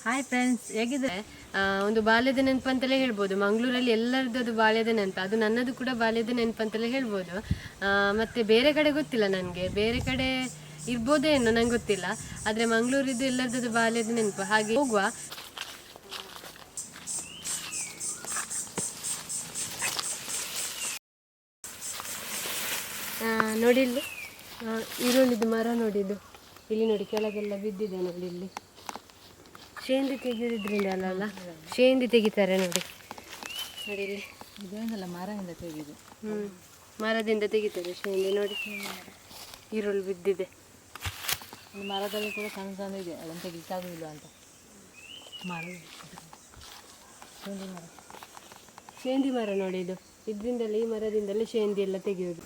Hi friends, ಹೇಗಿದೆ? ಒಂದು ಬಾಲ್ಯದ ನೆನಪು ಅಂತಲೇ ಹೇಳ್ಬೋದು. ಮಂಗಳೂರಲ್ಲಿ ಎಲ್ಲರದ್ದು ಅದು ಬಾಲ್ಯದ ನೆನಪು, ಅದು ನನ್ನದು ಕೂಡ ಬಾಲ್ಯದ ನೆನಪು ಅಂತಲೇ ಹೇಳ್ಬೋದು. ಮತ್ತು ಬೇರೆ ಕಡೆ ಗೊತ್ತಿಲ್ಲ ನನಗೆ, ಬೇರೆ ಕಡೆ ಇರ್ಬೋದೇನೋ ನಂಗೆ ಗೊತ್ತಿಲ್ಲ. ಆದರೆ ಮಂಗಳೂರಿದ್ದು ಎಲ್ಲರದ್ದು ಬಾಲ್ಯದ ನೆನಪು. ಹಾಗೆ ಹೋಗುವ. ನೋಡಿ ಇಲ್ಲಿ ಈರುಳ್ಳಿದು ಮರ ನೋಡಿದ್ದು, ಇಲ್ಲಿ ನೋಡಿ ಕೆಳಗೆಲ್ಲ ಬಿದ್ದಿದೆ ನೋಡಿ. ಇಲ್ಲಿ ಶೇಂದಿ ತೆಗೆಯೋದ್ರಿಂದ ಅಲ್ಲ ಶೇಂದಿ ತೆಗಿತಾರೆ ನೋಡಿ. ನೋಡಿ ಇಲ್ಲಿ ಇದೇನಲ್ಲ ಮರದಿಂದ ತೆಗೆದು, ಮರದಿಂದ ತೆಗಿತಾರೆ ಶೇಂದಿ. ನೋಡಿ ಈರುಳ್ಳಿ ಬಿದ್ದಿದೆ. ಮರದಲ್ಲಿ ಕೂಡ ಸಣ್ಣ ಸಣ್ಣ ಇದೆ, ಅದನ್ನು ತೆಗಿಲಿಕ್ಕಾಗೋದಿಲ್ಲ ಅಂತ. ಶೇಂದಿ ಮರ ನೋಡಿ, ಇದರಿಂದಲೇ ಈ ಮರದಿಂದಲೇ ಶೇಂದಿ ಎಲ್ಲ ತೆಗೆಯೋದು.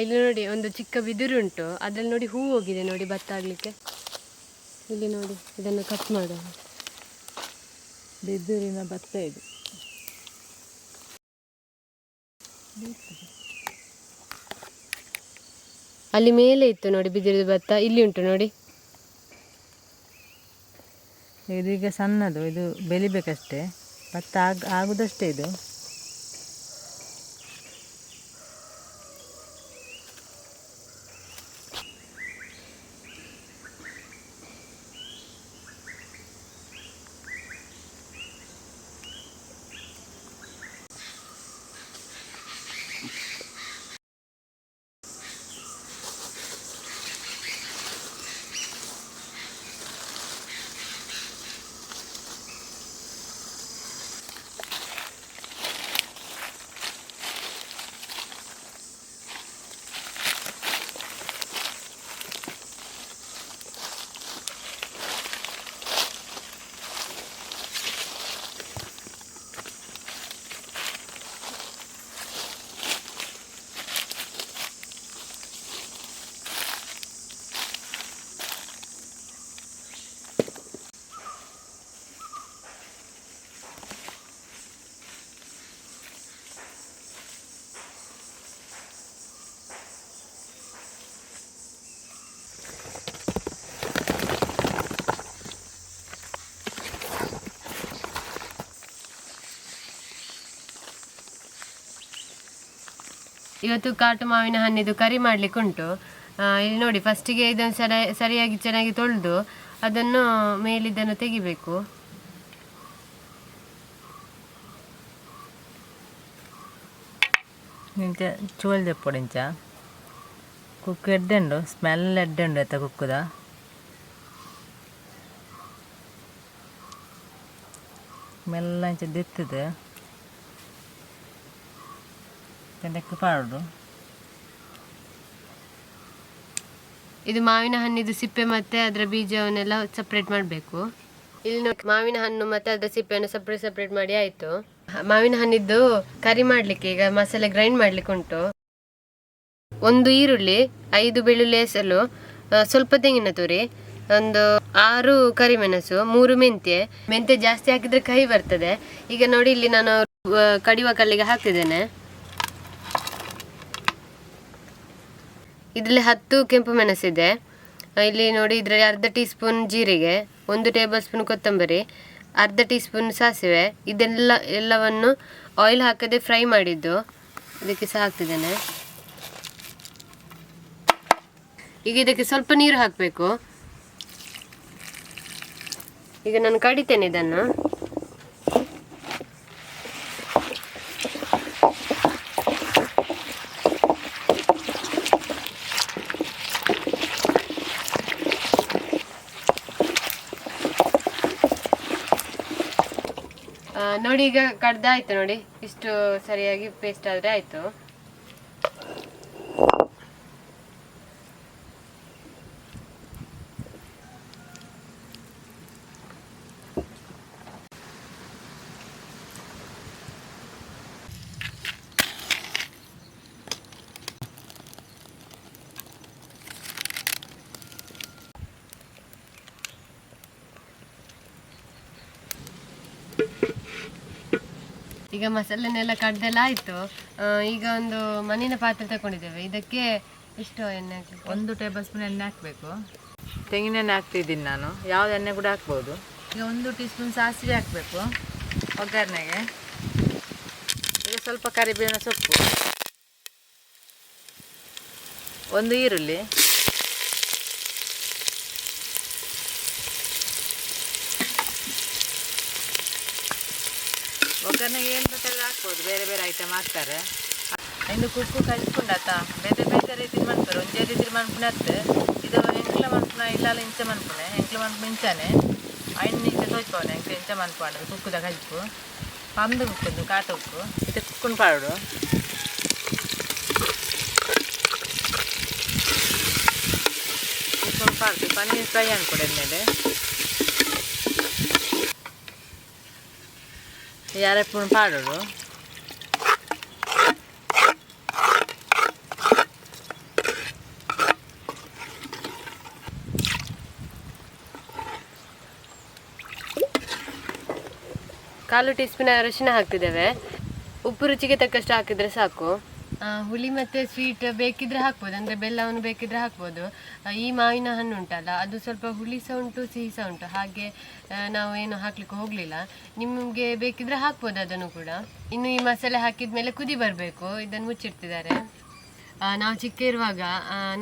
ಇಲ್ಲಿ ನೋಡಿ ಒಂದು ಚಿಕ್ಕ ಬಿದಿರು ಉಂಟು, ಅದ್ರಲ್ಲಿ ನೋಡಿ ಹೂ ಹೋಗಿದೆ ನೋಡಿ ಭತ್ತ ಆಗಲಿಕ್ಕೆ. ಇಲ್ಲಿ ನೋಡಿ ಇದನ್ನು ಕಟ್ ಮಾಡುವ. ಬಿದಿರಿನ ಭತ್ತ ಇದು. ಅಲ್ಲಿ ಮೇಲೆ ಇತ್ತು ನೋಡಿ ಬಿದಿರಿದ ಭತ್ತ, ಇಲ್ಲಿ ಉಂಟು ನೋಡಿ. ಇದೀಗ ಸಣ್ಣದು, ಇದು ಬೆಳಿಬೇಕಷ್ಟೇ, ಭತ್ತ ಆಗುದಷ್ಟೇ ಇದು. ಇವತ್ತು ಕಾಟು ಮಾವಿನ ಹಣ್ಣಿದು ಕರಿ ಮಾಡಲಿಕ್ಕೆ ಉಂಟು. ಇಲ್ಲಿ ನೋಡಿ, ಫಸ್ಟಿಗೆ ಇದನ್ನು ಸರಿಯಾಗಿ ಚೆನ್ನಾಗಿ ತೊಳೆದು ಅದನ್ನು ಮೇಲಿದ್ದನ್ನು ತೆಗಿಬೇಕು. ಚೋಳ್ ತೆಪ್ಪೊಡಿಂಚ ಕುಕ್ಕು ಎಡ್ಡೆಂಡು ಸ್ಮೆಲ್ ಎಡ್ಡೆಂಡು ಎತ್ತ ಕುಕ್ಕುದ ಮೆಲ್ಲಂಚ ದಿತ್ತದು ಲೆಕ್ಕ ಪಾಡು. ಇದು ಮಾವಿನ ಹಣ್ಣಿದು ಸಿಪ್ಪೆ ಮತ್ತೆ ಅದರ ಬೀಜವನ್ನೆಲ್ಲ ಸಪ್ರೇಟ್ ಮಾಡಬೇಕು. ಇಲ್ಲಿ ನೋಡಿ, ಮಾವಿನ ಹಣ್ಣು ಮತ್ತೆ ಅದರ ಸಿಪ್ಪೆಯನ್ನು ಸಪ್ರೇಟ್ ಮಾಡಿ ಆಯಿತು. ಮಾವಿನ ಹಣ್ಣಿದ್ದು ಕರಿ ಮಾಡಲಿಕ್ಕೆ ಈಗ ಮಸಾಲೆ ಗ್ರೈಂಡ್ ಮಾಡಲಿಕ್ಕೆ ಉಂಟು. 1 ಈರುಳ್ಳಿ, 5 ಬೆಳ್ಳುಳ್ಳಿ ಹೆಸಲು, ಸ್ವಲ್ಪ ತೆಂಗಿನ ತುರಿ, ಒಂದು 6 ಕರಿಮೆಣಸು, 3 ಮೆಂತ್ಯ ಜಾಸ್ತಿ ಹಾಕಿದ್ರೆ ಕಹಿ ಬರ್ತದೆ. ಈಗ ನೋಡಿ, ಇಲ್ಲಿ ನಾನು ಕಡಿಯುವ ಕಲ್ಲಿಗೆ ಹಾಕ್ತಿದ್ದೇನೆ. ಇದರಲ್ಲಿ 10 ಕೆಂಪು ಮೆಣಸಿದೆ. ಇಲ್ಲಿ ನೋಡಿ, ಇದರಲ್ಲಿ ಅರ್ಧ ಟೀ ಸ್ಪೂನ್ ಜೀರಿಗೆ, 1 ಟೇಬಲ್ ಸ್ಪೂನ್ ಕೊತ್ತಂಬರಿ, ಅರ್ಧ ಟೀ ಸ್ಪೂನ್ ಸಾಸಿವೆ, ಎಲ್ಲವನ್ನು ಆಯಿಲ್ ಹಾಕದೆ ಫ್ರೈ ಮಾಡಿದ್ದು ಇದಕ್ಕೆ ಸಹ ಹಾಕ್ತಿದ್ದೇನೆ. ಈಗ ಇದಕ್ಕೆ ಸ್ವಲ್ಪ ನೀರು ಹಾಕಬೇಕು. ಈಗ ನಾನು ಕಡಿತೇನೆ ಇದನ್ನು. ನೋಡಿ, ಈಗ ಕಡ್ದಾಯ್ತು ನೋಡಿ, ಇಷ್ಟು ಸರಿಯಾಗಿ ಪೇಸ್ಟ್ ಆದರೆ ಆಯಿತು. ಈಗ ಮಸಾಲೆನೆಲ್ಲ ಕಡ್ದೆಲ್ಲ ಆಯಿತು. ಈಗ ಒಂದು ಮಣ್ಣಿನ ಪಾತ್ರೆ ತಗೊಂಡಿದ್ದೇವೆ. ಇದಕ್ಕೆ ಎಷ್ಟು ಎಣ್ಣೆ ಹಾಕಬೇಕು? 1 ಟೇಬಲ್ ಸ್ಪೂನ್ ಎಣ್ಣೆ ಹಾಕಬೇಕು. ತೆಂಗಿನ ಎಣ್ಣೆ ಹಾಕ್ತಿದ್ದೀನಿ ನಾನು, ಯಾವ್ದು ಎಣ್ಣೆ ಕೂಡ ಹಾಕ್ಬೋದು. ಈಗ 1 ಟೀ ಸ್ಪೂನ್ ಸಾಸಿವೆ ಹಾಕಬೇಕು ಒಗ್ಗರಣೆಗೆ. ಈಗ ಸ್ವಲ್ಪ ಕರಿಬೇವಿನ ಸೊಪ್ಪು, 1 ಈರುಳ್ಳಿ, ಒಗ್ಗರಣೆಗೆ ಏನು ಬೇಕಾದ್ರೆ ಹಾಕ್ಬೋದು, ಬೇರೆ ಬೇರೆ ಐಟಮ್ ಹಾಕ್ತಾರೆ. ಇಂದು ಕುಕ್ಕು ಕಲಿಸ್ಕೊಂಡಾತ ಬೇರೆ ಬೇರೆ ರೀತಿ ಮಾಡ್ತಾರೆ. ಒಂದೇ ರೀತಿ ಮನ್ಪುಣತ್ತೆ ಇದು ಎಂಕ್ಲ ಮನ್ಪುಣ ಇಲ್ಲ ಇಂಚ ಮನ್ಪುಣೆ ಎಂಕ್ಲ ಮನ್ಪು ಇಂಚಾನೆ ಐನು ಇಂಚ ತೋಚ್ಪವನೆ ಎಂಕ್ಲ ಇಂಚ ಮನ್ಪಾಡು ಕುಕ್ಕುದ ಕಲಿಪು ಪಂದು ಕುಕ್ಕದು ಕಾಟ ಉಕ್ಕು ಇದು ಕುಕ್ಕುನ್ ಪಾಡು ಕುಕ್ಕುನ್ ಪಾಡು ಪನ್ನೀರ್ ಫ್ರೈ ಅನ್ಕೊಡು ಎಣ್ಣೆಲೆ ಯಾರಪ್ಪು ಪಾಡೋಡು. ಕಾಲು ಟೀ ಸ್ಪೂನ್ ಅರಿಶಿನ ಹಾಕ್ತಿದ್ದೇವೆ. ಉಪ್ಪು ರುಚಿಗೆ ತಕ್ಕಷ್ಟು ಹಾಕಿದರೆ ಸಾಕು. ಹುಳಿ ಮತ್ತು ಸ್ವೀಟ್ ಬೇಕಿದ್ರೆ ಹಾಕ್ಬೋದು, ಅಂದರೆ ಬೆಲ್ಲವನ್ನು ಬೇಕಿದ್ರೆ ಹಾಕ್ಬೋದು. ಈ ಮಾವಿನ ಹಣ್ಣು ಉಂಟಲ್ಲ ಅದು ಸ್ವಲ್ಪ ಹುಳಿ ಸಹ ಉಂಟು ಸಿಹಿ ಸಹ ಉಂಟು, ಹಾಗೆ ನಾವು ಏನು ಹಾಕ್ಲಿಕ್ಕೆ ಹೋಗಲಿಲ್ಲ. ನಿಮಗೆ ಬೇಕಿದ್ರೆ ಹಾಕ್ಬೋದು ಅದನ್ನು ಕೂಡ. ಇನ್ನು ಈ ಮಸಾಲೆ ಹಾಕಿದ ಮೇಲೆ ಕುದಿ ಬರಬೇಕು, ಇದನ್ನು ಮುಚ್ಚಿಡ್ತಿದ್ದಾರೆ. ನಾವು ಚಿಕ್ಕ ಇರುವಾಗ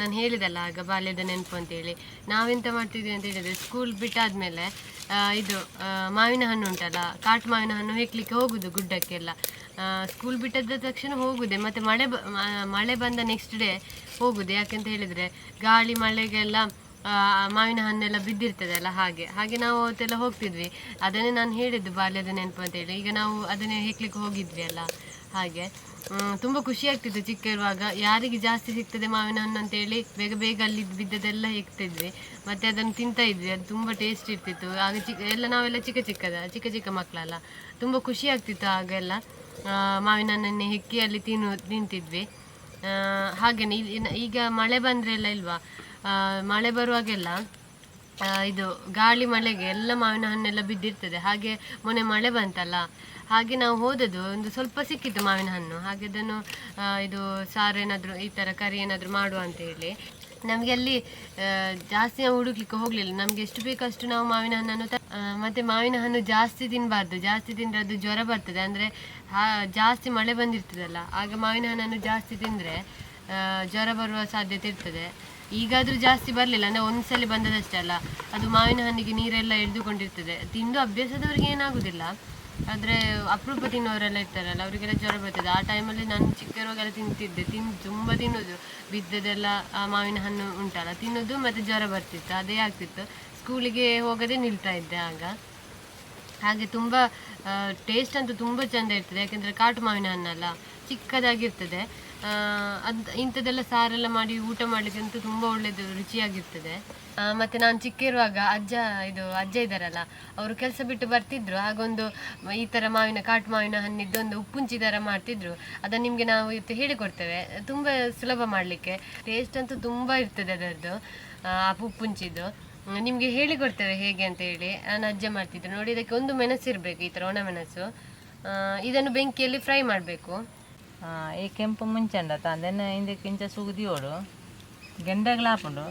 ನಾನು ಹೇಳಿದಲ್ಲ ಆಗ ಬಾಲ್ಯದ ನೆನಪು ಅಂತೇಳಿ, ನಾವೆಂತ ಮಾಡ್ತಿದ್ವಿ ಅಂತ ಹೇಳಿದರೆ ಸ್ಕೂಲ್ ಬಿಟ್ಟಾದಮೇಲೆ ಇದು ಮಾವಿನ ಹಣ್ಣು ಉಂಟಲ್ಲ, ಕಾಟು ಮಾವಿನ ಹಣ್ಣು ಹೆಕ್ಲಿಕ್ಕೆ ಹೋಗುದು ಗುಡ್ಡಕ್ಕೆಲ್ಲ. ಸ್ಕೂಲ್ ಬಿಟ್ಟದ ತಕ್ಷಣ ಹೋಗುದೆ, ಮತ್ತು ಮಳೆ ಬಂದ ನೆಕ್ಸ್ಟ್ ಡೇ ಹೋಗುದು. ಯಾಕೆಂತ ಹೇಳಿದರೆ ಗಾಳಿ ಮಳೆಗೆಲ್ಲ ಮಾವಿನ ಹಣ್ಣೆಲ್ಲ ಬಿದ್ದಿರ್ತದೆ ಅಲ್ಲ, ಹಾಗೆ ನಾವು ಅವತ್ತೆಲ್ಲ ಹೋಗ್ತಿದ್ವಿ. ಅದನ್ನೇ ನಾನು ಹೇಳಿದ್ದು ಬಾಲ್ಯದ ನೆನಪು ಅಂತೇಳಿ. ಈಗ ನಾವು ಅದನ್ನೇ ಹೆಕ್ಲಿಕ್ಕೆ ಹೋಗಿದ್ವಿ ಅಲ್ಲ, ಹಾಗೆ ತುಂಬ ಖುಷಿ ಆಗ್ತಿತ್ತು ಚಿಕ್ಕ ಇರುವಾಗ. ಯಾರಿಗೆ ಜಾಸ್ತಿ ಸಿಗ್ತದೆ ಮಾವಿನ ಹಣ್ಣು ಅಂತೇಳಿ ಬೇಗ ಬೇಗ ಅಲ್ಲಿ ಬಿದ್ದದೆಲ್ಲ ಹೆಕ್ತಿದ್ವಿ, ಮತ್ತು ಅದನ್ನು ತಿಂತಾ ಇದ್ವಿ. ಅದು ತುಂಬ ಟೇಸ್ಟ್ ಇರ್ತಿತ್ತು. ಆಗ ನಾವೆಲ್ಲ ಚಿಕ್ಕ ಚಿಕ್ಕ ಮಕ್ಕಳಲ್ಲ, ತುಂಬ ಖುಷಿ ಆಗ್ತಿತ್ತು ಆಗೆಲ್ಲ. ಮಾವಿನ ಹಣ್ಣನ್ನೇ ಹೆಕ್ಕಿ ಅಲ್ಲಿ ತಿಂತಿದ್ವಿ. ಹಾಗೆಯೇ ಈಗ ಮಳೆ ಬಂದರೆ ಎಲ್ಲ ಇಲ್ವಾ, ಮಳೆ ಬರುವಾಗೆಲ್ಲ ಇದು ಗಾಳಿ ಮಳೆಗೆ ಎಲ್ಲ ಮಾವಿನ ಹಣ್ಣೆಲ್ಲ ಬಿದ್ದಿರ್ತದೆ. ಹಾಗೆ ಮೊನ್ನೆ ಮಳೆ ಬಂತಲ್ಲ, ಹಾಗೆ ನಾವು ಹೋದದ್ದು ಒಂದು ಸ್ವಲ್ಪ ಸಿಕ್ಕಿತ್ತು ಮಾವಿನ ಹಣ್ಣು. ಹಾಗೆ ಅದನ್ನು ಇದು ಸಾರು ಏನಾದರೂ ಈ ಥರ ಕರಿ ಏನಾದರೂ ಮಾಡುವ ಅಂತ ಹೇಳಿ ನಮಗೆ ಅಲ್ಲಿ ಜಾಸ್ತಿ ನಾವು ಹುಡುಕ್ಲಿಕ್ಕೆ ಹೋಗಲಿಲ್ಲ. ನಮಗೆ ಎಷ್ಟು ಬೇಕಷ್ಟು ನಾವು ಮಾವಿನ ಹಣ್ಣನ್ನು ಮತ್ತು ಮಾವಿನ ಹಣ್ಣು ಜಾಸ್ತಿ ತಿನ್ನಬಾರ್ದು, ಜಾಸ್ತಿ ತಿಂದರೆ ಅದು ಜ್ವರ ಬರ್ತದೆ. ಅಂದರೆ ಜಾಸ್ತಿ ಮಳೆ ಬಂದಿರ್ತದಲ್ಲ, ಆಗ ಮಾವಿನ ಹಣ್ಣನ್ನು ಜಾಸ್ತಿ ತಿಂದರೆ ಜ್ವರ ಬರುವ ಸಾಧ್ಯತೆ ಇರ್ತದೆ. ಈಗಾದರೂ ಜಾಸ್ತಿ ಬರಲಿಲ್ಲ, ಅಂದರೆ ಒಂದ್ಸಲ ಬಂದದಷ್ಟೇ ಅಲ್ಲ, ಅದು ಮಾವಿನ ಹಣ್ಣಿಗೆ ನೀರೆಲ್ಲ ಎಳೆದುಕೊಂಡಿರ್ತದೆ. ತಿಂದು ಅಭ್ಯಾಸದವ್ರಿಗೆ ಏನಾಗೋದಿಲ್ಲ, ಆದರೆ ಅಪರೂಪ ತಿನ್ನೋರೆಲ್ಲ ಇರ್ತಾರಲ್ಲ ಅವರಿಗೆಲ್ಲ ಜ್ವರ ಬರ್ತದೆ. ಆ ಟೈಮಲ್ಲಿ ನಾನು ಚಿಕ್ಕ ಇರುವಾಗೆಲ್ಲ ತಿಂತಿದ್ದೆ, ತುಂಬ ತಿನ್ನೋದು. ಬಿದ್ದದೆಲ್ಲ ಮಾವಿನ ಹಣ್ಣು ಉಂಟಲ್ಲ ತಿನ್ನೋದು, ಮತ್ತು ಜ್ವರ ಬರ್ತಿತ್ತು, ಅದೇ ಆಗ್ತಿತ್ತು. ಸ್ಕೂಲಿಗೆ ಹೋಗದೆ ನಿಲ್ತಾ ಇದ್ದೆ ಆಗ. ಹಾಗೆ ತುಂಬ ಟೇಸ್ಟ್ ಅಂತೂ ತುಂಬ ಚೆಂದ ಇರ್ತದೆ, ಯಾಕೆಂದರೆ ಕಾಟು ಮಾವಿನ ಹಣ್ಣಲ್ಲ, ಚಿಕ್ಕದಾಗಿರ್ತದೆ. ಇಂಥದ್ದೆಲ್ಲ ಸಾರೆಲ್ಲ ಮಾಡಿ ಊಟ ಮಾಡಲಿಕ್ಕೆ ಅಂತೂ ತುಂಬ ಒಳ್ಳೆಯದು, ರುಚಿಯಾಗಿರ್ತದೆ. ಮತ್ತು ನಾನು ಚಿಕ್ಕ ಇರುವಾಗ ಅಜ್ಜ ಇದ್ದಾರಲ್ಲ, ಅವರು ಕೆಲಸ ಬಿಟ್ಟು ಬರ್ತಿದ್ರು. ಹಾಗೊಂದು ಈ ಥರ ಕಾಟು ಮಾವಿನ ಹಣ್ಣಿದ್ದೊಂದು ಉಪ್ಪುಂಚಿ ಥರ ಮಾಡ್ತಿದ್ರು. ಅದನ್ನು ನಿಮಗೆ ನಾವು ಇವತ್ತು ಹೇಳಿಕೊಡ್ತೇವೆ, ತುಂಬ ಸುಲಭ ಮಾಡಲಿಕ್ಕೆ. ಟೇಸ್ಟ್ ಅಂತೂ ತುಂಬ ಇರ್ತದೆ ಅದರದ್ದು, ಆ ಉಪ್ಪುಂಚಿದ್ದು. ನಿಮಗೆ ಹೇಳಿಕೊಡ್ತೇವೆ ಹೇಗೆ ಅಂತ ಹೇಳಿ. ನಾನು ಅಜ್ಜ ಮಾಡ್ತಿದ್ರು ನೋಡಿ. ಇದಕ್ಕೆ ಒಂದು ಮೆಣಸು ಇರಬೇಕು, ಈ ಥರ ಒಣ ಮೆಣಸು. ಇದನ್ನು ಬೆಂಕಿಯಲ್ಲಿ ಫ್ರೈ ಮಾಡಬೇಕು. ಈ ಕೆಂಪು ಮುಂಚೆಂಡ ತಂದೆನ ಹಿಂದಕ್ಕಿಂಚ ಸುಗುದಿಯೋಡು ಗೆಂಡಗಳಾಪುಂಡು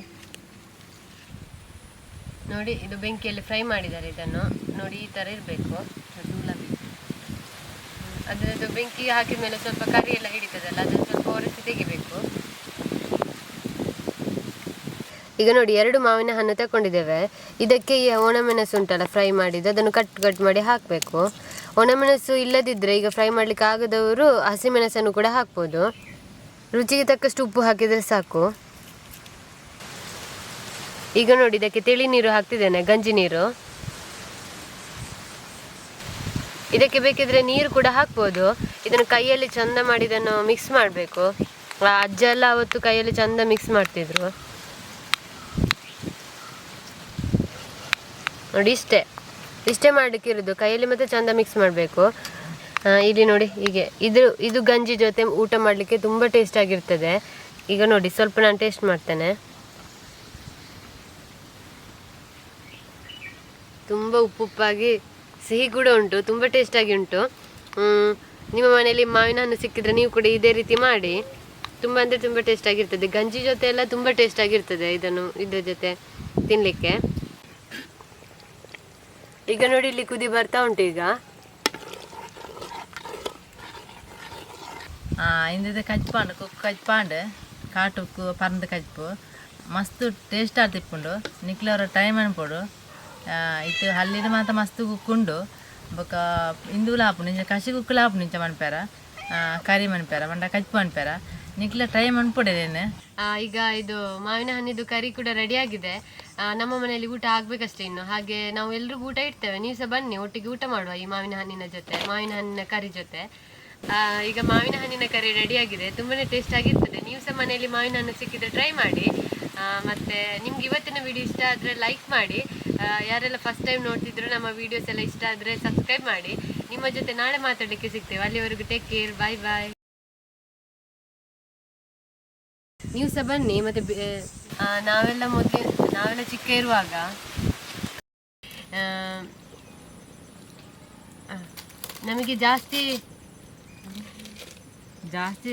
ನೋಡಿ. ಇದು ಬೆಂಕಿಯಲ್ಲಿ ಫ್ರೈ ಮಾಡಿದ್ದಾರೆ ಇದನ್ನು ನೋಡಿ, ಈ ಥರ ಇರಬೇಕು. ಅದರದ್ದು ಬೆಂಕಿ ಹಾಕಿದ ಮೇಲೆ ಸ್ವಲ್ಪ ಕರಿ ಎಲ್ಲ ಹಿಡಿತದಲ್ಲ, ಅದನ್ನು ಸ್ವಲ್ಪ ಒರೆಸಿ ತೆಗಿಬೇಕು. ಈಗ ನೋಡಿ 2 ಮಾವಿನ ಹಣ್ಣು ತಗೊಂಡಿದ್ದೇವೆ. ಇದಕ್ಕೆ ಈ ಒಣಮೆಣಸು ಉಂಟಲ್ಲ ಫ್ರೈ ಮಾಡಿದ್ದು, ಅದನ್ನು ಕಟ್ ಮಾಡಿ ಹಾಕಬೇಕು. ಒಣಮೆಣಸು ಇಲ್ಲದಿದ್ದರೆ ಈಗ ಫ್ರೈ ಮಾಡಲಿಕ್ಕೆ ಆಗದವರು ಹಸಿಮೆಣಸನ್ನು ಕೂಡ ಹಾಕ್ಬೋದು. ರುಚಿಗೆ ತಕ್ಕಷ್ಟು ಉಪ್ಪು ಹಾಕಿದರೆ ಸಾಕು. ಈಗ ನೋಡಿ ಇದಕ್ಕೆ ತಿಳಿ ನೀರು ಹಾಕ್ತಿದ್ದೇನೆ, ಗಂಜಿ ನೀರು. ಇದಕ್ಕೆ ಬೇಕಿದ್ರೆ ನೀರು ಕೂಡ ಹಾಕ್ಬೋದು. ಇದನ್ನು ಕೈಯಲ್ಲಿ ಚಂದ ಮಾಡಿ ಇದನ್ನು ಮಿಕ್ಸ್ ಮಾಡಬೇಕು. ಅಜ್ಜ ಎಲ್ಲ ಅವತ್ತು ಕೈಯಲ್ಲಿ ಚಂದ ಮಿಕ್ಸ್ ಮಾಡ್ತಿದ್ರು ನೋಡಿ. ಇಷ್ಟೇ ಮಾಡಲಿಕ್ಕೆ ಇರೋದು, ಕೈಯಲ್ಲಿ ಮತ್ತೆ ಚಂದ ಮಿಕ್ಸ್ ಮಾಡಬೇಕು. ಇಲ್ಲಿ ನೋಡಿ ಹೀಗೆ. ಇದು ಗಂಜಿ ಜೊತೆ ಊಟ ಮಾಡಲಿಕ್ಕೆ ತುಂಬ ಟೇಸ್ಟ್ ಆಗಿರ್ತದೆ. ಈಗ ನೋಡಿ ಸ್ವಲ್ಪ ನಾನು ಟೇಸ್ಟ್ ಮಾಡ್ತೇನೆ. ತುಂಬ ಉಪ್ಪುಪ್ಪಾಗಿ ಸಿಹಿ ಕೂಡ ಉಂಟು, ತುಂಬ ಟೇಸ್ಟಾಗಿ ಉಂಟು. ನಿಮ್ಮ ಮನೆಯಲ್ಲಿ ಮಾವಿನ ಹಣ್ಣು ಸಿಕ್ಕಿದ್ರೆ ನೀವು ಕೂಡ ಇದೇ ರೀತಿ ಮಾಡಿ. ತುಂಬ ಅಂದರೆ ತುಂಬ ಟೇಸ್ಟಾಗಿರ್ತದೆ. ಗಂಜಿ ಜೊತೆ ಎಲ್ಲ ತುಂಬ ಟೇಸ್ಟಾಗಿರ್ತದೆ ಇದ್ರ ಜೊತೆ ತಿನ್ನಲಿಕ್ಕೆ. ಈಗ ನೋಡಿ ಇಲ್ಲಿ ಕುದಿ ಬರ್ತಾ ಉಂಟು. ಈಗ ಇಂದಿದೆ ಕಜ್ಪಾಂಡು ಕುಕ್ಕು ಕಜ್ಪಾಂಡು ಕಾಟುಕ್ಕು ಪರಂದು ಕಜ್ಪು ಮಸ್ತ್ ಟೇಸ್ಟ್ ಆಡ್ತಿಪ್ಪುಂಡು. ನಿಕ್ಲವ್ರ ಟೈಮ್ ಅನ್ಪೋಡು ಇತ್ತು ಹಲ್ಲಿದ ಮಾತ ಮಸ್ತ್ ಕುಕ್කුಂಡು. ಬೊಕ ಇಂದುಲ ಆಪುಂಡು ಇಂಚ ಕಸಿ ಕುಕ್ಕುಲ ಆಪುಂಡು ಇಂಚ ಮನ್ಪ್ಯಾರ ಕರಿ ಮನ್ಪ್ಯಾರ ಮಂಡ ಕಜ್ಪು ಮನ್ಪ್ಯಾರ ನಿಕ್ಲ ಟೈಮ್ ಅನ್ಪೊಡೇನೆ. ಈಗ ಇದು ಮಾವಿನ ಹಣ್ಣಿದು ಕರಿ ಕೂಡ ರೆಡಿ ಆಗಿದೆ. ನಮ್ಮ ಮನೆಯಲ್ಲಿ ಊಟ ಆಗ್ಬೇಕಷ್ಟೇ ಇನ್ನು. ಹಾಗೆ ನಾವು ಎಲ್ರಿಗೂ ಊಟ ಇಡ್ತೇವೆ, ನೀವು ಸಹ ಬನ್ನಿ, ಒಟ್ಟಿಗೆ ಊಟ ಮಾಡುವ ಈ ಮಾವಿನ ಹಣ್ಣಿನ ಜೊತೆ, ಮಾವಿನ ಹಣ್ಣಿನ ಕರಿ ಜೊತೆ. ಈಗ ಮಾವಿನ ಹಣ್ಣಿನ ಕರಿ ರೆಡಿ ಆಗಿದೆ, ತುಂಬಾನೇ ಟೇಸ್ಟ್ ಆಗಿರ್ತದೆ. ನೀವು ಸಹ ಮನೆಯಲ್ಲಿ ಮಾವಿನ ಹಣ್ಣು ಸಿಕ್ಕಿದ್ರೆ ಟ್ರೈ ಮಾಡಿ. ಮತ್ತೆ ನಿಮ್ಗೆ ಇವತ್ತಿನ ವಿಡಿಯೋ ಇಷ್ಟ ಆದರೆ ಲೈಕ್ ಮಾಡಿ. ಯಾರೆಲ್ಲ ಫಸ್ಟ್ ಟೈಮ್ ನೋಡ್ತಿದ್ರು ನಮ್ಮ ವಿಡಿಯೋಸ್ ಎಲ್ಲ ಇಷ್ಟ ಆದರೆ ಸಬ್ಸ್ಕ್ರೈಬ್ ಮಾಡಿ. ನಿಮ್ಮ ಜೊತೆ ನಾಳೆ ಮಾತಾಡಲಿಕ್ಕೆ ಸಿಗ್ತೇವೆ. ಅಲ್ಲಿವರೆಗೂ ಟೇಕ್ ಕೇರ್, ಬಾಯ್ ಬಾಯ್. ನೀವು ಸಹ ಬನ್ನಿ. ಮತ್ತೆ ನಾವೆಲ್ಲ ಚಿಕ್ಕ ಇರುವಾಗ ನಮಗೆ ಜಾಸ್ತಿ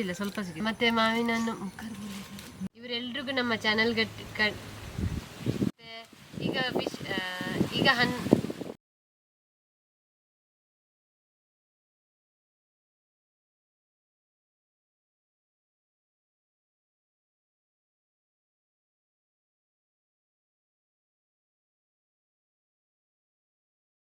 ಇಲ್ಲ, ಸ್ವಲ್ಪ ಸಿಗುತ್ತೆ. ಮತ್ತೆ ಮಾವಿನ ಹಣ್ಣು ಇವರೆಲ್ರಿಗೂ ನಮ್ಮ ಚಾನಲ್ ಈಗ